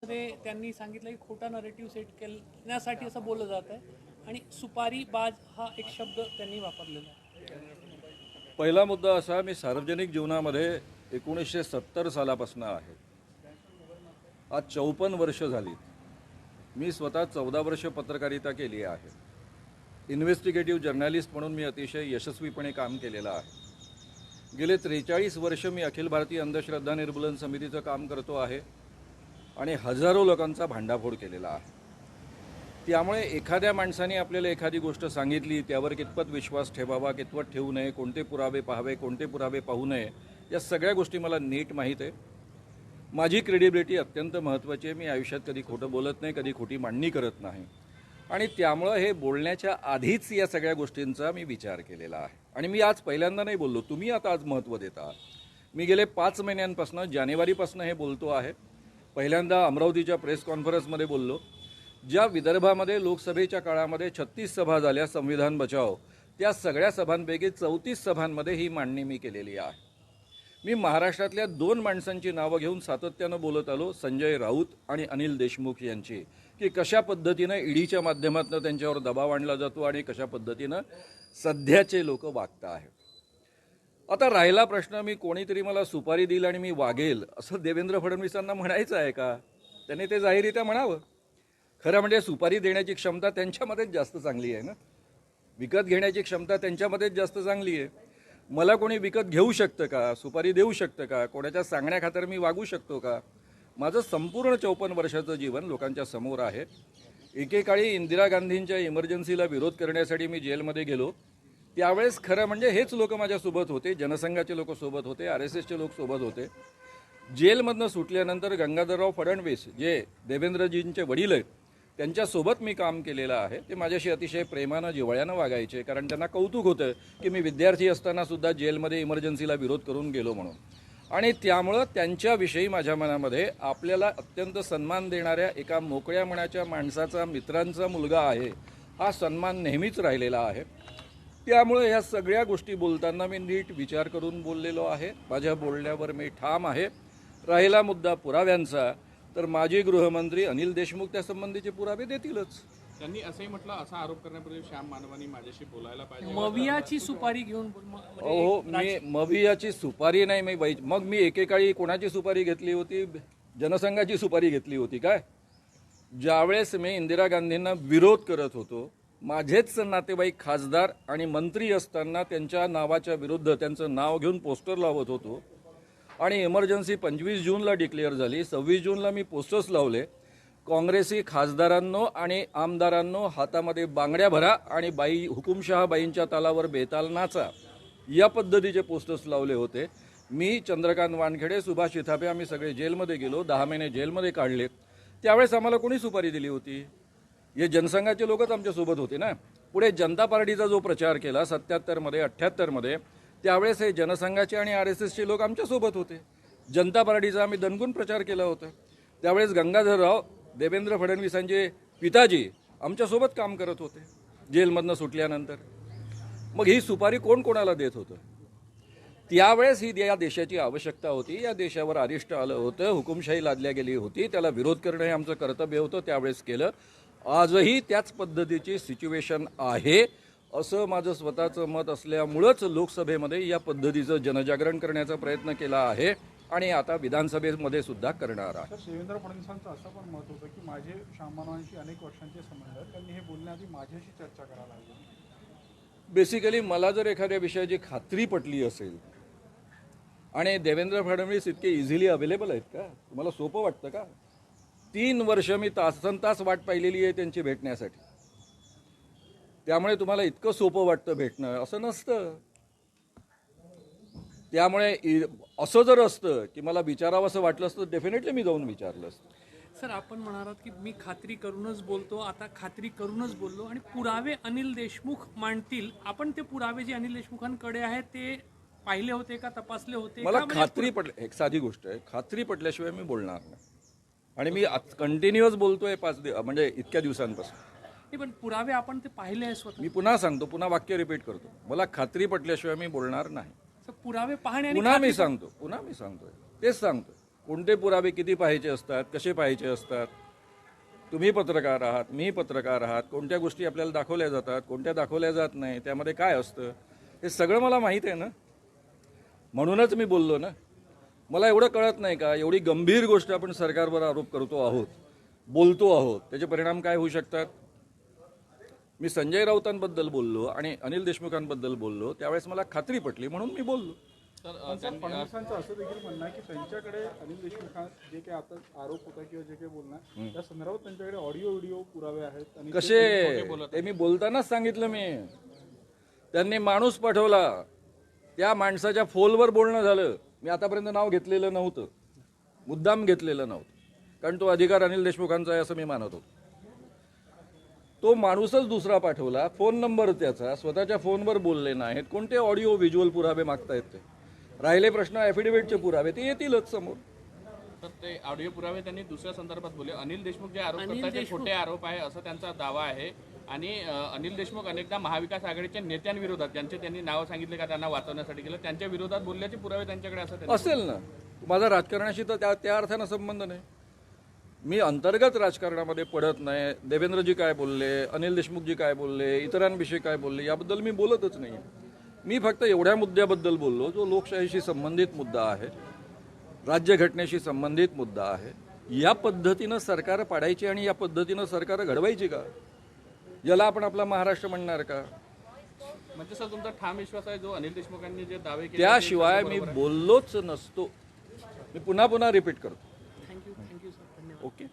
त्यांनी सांगितलं की खोटा नरेटिव्ह सेट करण्यासाठी असं बोललं जात आहे आणि सुपारी बाज हा एक शब्द त्यांनी वापरलेला आहे। पहिला मुद्दा असा, मी सार्वजनिक जीवनामध्ये 1970 सालापासून आहे। आज 54 वर्ष झाली। मी स्वतः 14 वर्ष पत्रकारिता केली आहे। इन्व्हेस्टिगेटिव्ह जर्नलिस्ट म्हणून मी अतिशय यशस्वीपणे काम केलेलं आहे। गेले 43 वर्ष मी अखिल भारतीय अंधश्रद्धा निर्मूलन समितीचं काम करतो आहे आणि हजारो लोकांचा भांडाफोड केलेला आहे। त्यामुळे एखाद्या माणसाने आपल्याला एखादी गोष्ट सांगितली, त्यावर कितपत विश्वास ठेवावा, कितपत ठेवू नये, कोणते पुरावे पाहावे, कोणते पुरावे पाहू नये, या सगळ्या गोष्टी मला नीट माहीत आहे। माझी क्रेडिबिलिटी अत्यंत महत्त्वाची आहे। मी आयुष्यात कधी खोटं बोलत नाही, कधी खोटी मांडणी करत नाही आणि त्यामुळे हे बोलण्याच्या आधीच या सगळ्या गोष्टींचा मी विचार केलेला आहे आणि मी आज पहिल्यांदा नाही बोललो, तुम्ही आता आज महत्त्व देता। मी गेले 5 महिन्यांपासून, जानेवारीपासून हे बोलतो आहे। पहिल्यांदा अमरावतीच्या प्रेस कॉन्फरन्समध्ये बोललो। ज्या विदर्भामध्ये लोकसभेच्या काळामध्ये 36 सभा झाल्या संविधान बचाव, त्या सगळ्या सभांपैकी 34 सभांमध्ये ही मांडणी मी केलेली आहे। मी महाराष्ट्रातल्या 2 माणसांची नावं घेऊन सातत्यानं बोलत आलो, संजय राऊत आणि अनिल देशमुख यांची, की कशा पद्धतीनं ईडीच्या माध्यमातून त्यांच्यावर दबाव आणला जातो आणि कशा पद्धतीनं सध्याचे लोक वागत आहेत। आता राहिला प्रश्न, मी कोणीतरी मला सुपारी दिली आणि मी वागेल असं देवेंद्र फडणवीसांना म्हणायचं आहे का? त्यांनी ते जाहीररित्या म्हणावं। खरं म्हणजे सुपारी देण्याची क्षमता त्यांच्यामध्येच जास्त चांगली आहे ना, विकत घेण्याची क्षमता त्यांच्यामध्येच जास्त चांगली आहे। मला कोणी विकत घेऊ शकतं का? सुपारी देऊ शकतं का? कोणाच्या सांगण्याखातर मी वागू शकतो का? माझं संपूर्ण 54 वर्षाचं जीवन लोकांच्या समोर आहे। एकेकाळी इंदिरा गांधींच्या इमर्जन्सीला विरोध करण्यासाठी मी जेलमध्ये गेलो, त्यावेळेस खरं म्हणजे हेच लोक माझ्यासोबत होते, जनसंघाचे लोक सोबत होते, RSSचे लोक सोबत होते। जेलमधनं सुटल्यानंतर गंगाधरराव फडणवीस, जे देवेंद्रजींचे वडील आहेत, त्यांच्यासोबत मी काम केलेलं आहे। ते माझ्याशी अतिशय प्रेमानं, जिव्हाळ्यानं वागायचे, कारण त्यांना कौतुक होतं की मी विद्यार्थी असतानासुद्धा जेलमध्ये इमर्जन्सीला विरोध करून गेलो म्हणून। आणि त्यामुळं त्यांच्याविषयी माझ्या मनामध्ये आपल्याला अत्यंत सन्मान देणाऱ्या एका मोकळ्या मनाच्या माणसाचा, मित्रांचा मुलगा आहे, हा सन्मान नेहमीच राहिलेला आहे। त्यामुळे ह्या सगळ्या गोष्टी बोलताना मी नीट विचार करून बोललेलो आहे। माझ्या बोलण्यावर मी ठाम आहे। राहिला मुद्दा पुराव्यांचा, तर माजी गृहमंत्री अनिल देशमुख त्यासंबंधीचे पुरावे देतीलच। त्यांनी असंही म्हटलं, असा आरोप करण्यापूर्वी श्याम मानवानी माझ्याशी बोलायला पाहिजे। मवियाची सुपारी घेऊन हो, मी मवियाची सुपारी नाही, मग मी एकेकाळी कोणाची सुपारी घेतली होती? जनसंघाची सुपारी घेतली होती काय? ज्यावेळेस मी इंदिरा गांधींना विरोध करत होतो, माझेच नातेवाईक खासदार आणि मंत्री असताना त्यांच्या नावाच्या विरुद्ध त्यांचं नाव घेऊन पोस्टर लावत होतो आणि इमर्जन्सी 25 जूनला डिक्लेअर झाली, 26 जूनला मी पोस्टर्स लावले, काँग्रेसी खासदारांनो आणि आमदारांनो हातामध्ये बांगड्या भरा आणि बाई हुकुमशहा बाईंच्या तालावर बेताल नाचा, या पद्धतीचे पोस्टर्स लावले होते। मी, चंद्रकांत वानखेडे, सुभाष इथापे, आम्ही सगळे जेलमध्ये गेलो, 10 महिने जेलमध्ये काढले। त्यावेळेस आम्हाला कोणी सुपारी दिली होती? हे जनसंघाचे लोकच आमच्यासोबत होते ना। पुढे जनता पार्टीचा जो प्रचार केला 77मध्ये 78मध्ये, त्यावेळेस हे जनसंघाचे आणि RSSचे लोक आमच्यासोबत होते। जनता पार्टीचा आम्ही दणकून प्रचार केला होता। त्यावेळेस गंगाधरराव, देवेंद्र फडणवीसांचे पिताजी, आमच्यासोबत काम करत होते जेलमधनं सुटल्यानंतर। मग ही सुपारी कोण कोणाला देत होतं? त्यावेळेस ही या देशाची आवश्यकता होती, या देशावर अरिष्ट आलं होतं, हुकुमशाही लादल्या गेली होती, त्याला विरोध करणं हे आमचं कर्तव्य होतं, त्यावेळेस केलं। आजही त्याच पद्धतीची सिच्युएशन आहे असं माझं स्वतःचं मत असल्यामुळंच लोकसभेमध्ये या पद्धतीचं जनजागरण करण्याचा प्रयत्न केला आहे आणि आता विधानसभेमध्ये सुद्धा करणार आहे। देवेंद्र फडणवीसांचं असं पण मत होतं की माझे श्याम मानवांशी अनेक वर्षांचे संबंध आहेत, त्यांनी हे बोलण्याआधी माझ्याशी चर्चा करायला हवी। बेसिकली मला जर एखाद्या विषयाची खात्री पटली असेल, आणि देवेंद्र फडणवीस इतके इझिली अवेलेबल आहेत का? तुम्हाला सोपं वाटतं का? 3 वर्ष मी तासनतास वाट पाहिलेली आहे त्यांची भेटण्यासाठी, त्यामुळे तुम्हाला इतकं सोपं वाटतं भेटणं असं नसतं। त्यामुळे असं जर असतं की मला विचारावं असं वाटलं असतं, डेफिनेटली मी जाऊन विचारलं असतं। सर, आपण म्हणालात की मी खात्री करूनच बोलतो, आता खात्री करूनच बोललो आणि पुरावे अनिल देशमुख मांडतील। आपण ते पुरावे जे अनिल देशमुखांकडे आहेत ते पाहिले होते का, तपासले होते का? मला खात्री पटली, एक साधी गोष्ट आहे, खात्री पटल्याशिवाय मी बोलणार नाही आणि मी कंटिन्युअस बोलतोय म्हणजे इतक्या दिवसांपासून। पण पुरावे आपण ते पाहिले आहे स्वतः। मी पुन्हा सांगतो, पुन्हा वाक्य रिपीट करतो, मला खात्री पटल्याशिवाय मी बोलणार नाही। पुरावे पाहणे पुन्हा मी सांगतोय, तेच सांगतोय। कोणते पुरावे किती पाहायचे असतात, कसे पाहायचे असतात. तुम्ही पत्रकार आहात, मी पत्रकार आहात, कोणत्या गोष्टी आपल्याला दाखवल्या जातात, कोणत्या दाखवल्या जात नाही, त्यामध्ये काय असतं, हे सगळं मला माहीत आहे ना. म्हणूनच मी बोललो ना. मला एवढं कळत नाही का, एवढी गंभीर गोष्ट आपण सरकारवर आरोप करतो आहोत, बोलतो आहोत, त्याचे परिणाम काय होऊ शकतात. मी संजय राऊतांबद्दल बोललो आणि अनिल देशमुखांबद्दल बोललो, त्यावेळेस मला खात्री पटली म्हणून मी बोललो. तर पण सर, फडणवीसांचं असं देखील म्हणणं आहे की त्यांच्याकडे अनिल देशमुख जे काही आता आरोप होता किंवा जे काही बोलणं आहे, त्या संदर्भात त्यांच्याकडे ऑडिओ व्हिडिओ पुरावे आहेत आणि कसे ते मी बोलतानाच सांगितलं. मी त्यांनी माणूस पाठवला, त्या माणसाच्या फोनवर बोलणं झालं. मी आतापर्यंत नाव घेतलेलं नव्हतं, मुद्दाम घेतलेलं नव्हतं, कारण तो अधिकार अनिल देशमुखांचा आहे असं मी मानत होतो. तो माणूसच दुसरा पाठवला, फोन नंबर त्याचा, स्वतःच्या फोनवर बोलले नाहीत. कोणते ऑडिओ व्हिज्युअल पुरावे मागतायत ते. राहिले प्रश्न ॲफिडेव्हिटचे पुरावे, ते येतीलच समोर. तर ते ऑडिओ पुरावे त्यांनी दुसऱ्या संदर्भात बोलले. अनिल देशमुख जे आरोप करतात ते खोटे आरोप आहे असं त्यांचा दावा आहे. आणि अनिल देशमुख अनेकदा महाविकास आघाडीच्या नेत्यांविरोधात, ज्यांचे त्यांनी नाव सांगितले का त्यांना वाचवण्यासाठी केलं, त्यांच्या विरोधात बोलल्याचे पुरावे त्यांच्याकडे असं असेल ना. माझा राजकारणाशी तर त्या अर्थानं संबंध नाही. मी अंतर्गत राजकारणामध्ये पडत नाही. देवेंद्रजी काय बोलले, अनिल देशमुखजी काय बोलले, इतरांविषयी काय बोलले, याबद्दल मी बोलतच नाही. मी फक्त एवढ्या मुद्द्याबद्दल बोललो जो लोकशाहीशी संबंधित मुद्दा आहे, राज्यघटनेशी संबंधित मुद्दा आहे. या पद्धतीनं सरकार पाडायची आणि या पद्धतीनं सरकार घडवायची का, याला आपण आपला महाराष्ट्र म्हणणार का. म्हणजे सर तुमचा ठाम विश्वास आहे जो अनिल देशमुखांनी जे दावे केले त्याशिवाय मी बोललोच नसतो. मी पुन्हा रिपीट करतो. थँक्यू सर, धन्यवाद. ओके.